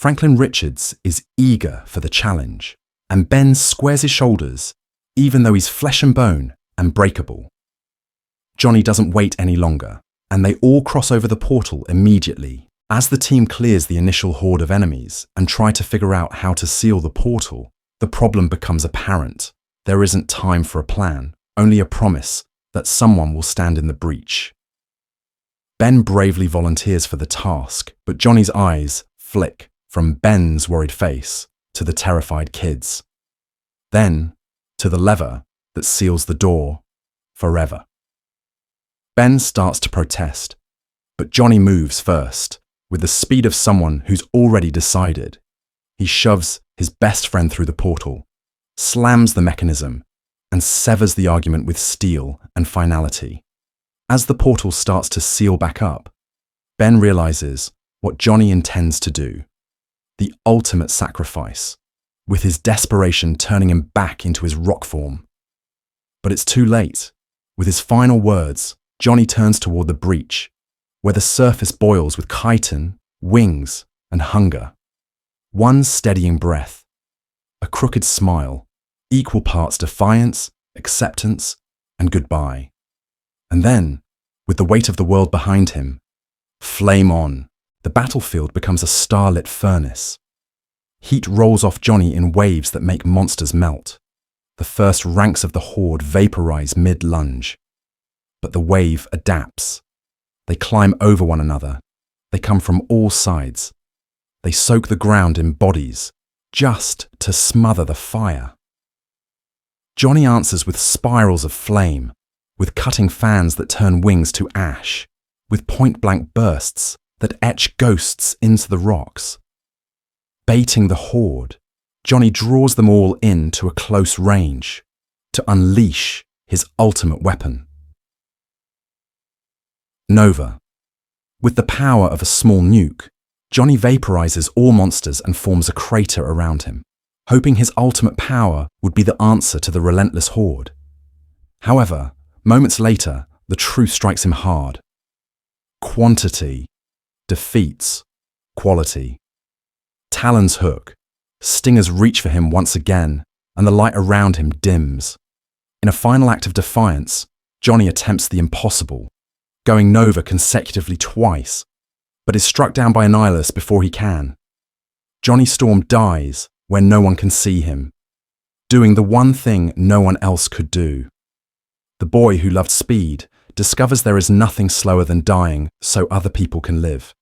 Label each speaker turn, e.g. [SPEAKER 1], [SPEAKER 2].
[SPEAKER 1] Franklin Richards is eager for the challenge, and Ben squares his shoulders, even though he's flesh and bone and breakable. Johnny doesn't wait any longer, and they all cross over the portal immediately. As the team clears the initial horde of enemies and try to figure out how to seal the portal, the problem becomes apparent. There isn't time for a plan, only a promise that someone will stand in the breach. Ben bravely volunteers for the task, but Johnny's eyes flick from Ben's worried face to the terrified kids, then to the lever that seals the door forever. Ben starts to protest, but Johnny moves first, with the speed of someone who's already decided. He shoves his best friend through the portal, slams the mechanism, and severs the argument with steel and finality. As the portal starts to seal back up, Ben realizes what Johnny intends to do, the ultimate sacrifice, with his desperation turning him back into his rock form. But it's too late. With his final words, Johnny turns toward the breach, where the surface boils with chitin, wings, and hunger. One steadying breath, a crooked smile, equal parts defiance, acceptance, and goodbye. And then, with the weight of the world behind him, flame on. The battlefield becomes a starlit furnace. Heat rolls off Johnny in waves that make monsters melt. The first ranks of the horde vaporize mid-lunge. But the wave adapts. They climb over one another. They come from all sides. They soak the ground in bodies, just to smother the fire. Johnny answers with spirals of flame, with cutting fans that turn wings to ash, with point-blank bursts that etch ghosts into the rocks. Baiting the horde, Johnny draws them all in to a close range, to unleash his ultimate weapon. Nova. With the power of a small nuke, Johnny vaporizes all monsters and forms a crater around him, hoping his ultimate power would be the answer to the relentless horde. However, moments later, the truth strikes him hard. Quantity defeats quality. Talons hook, stingers reach for him once again, and the light around him dims. In a final act of defiance, Johnny attempts the impossible, going Nova consecutively twice, but is struck down by Annihilus before he can. Johnny Storm dies when no one can see him, doing the one thing no one else could do. The boy who loved speed discovers there is nothing slower than dying so other people can live.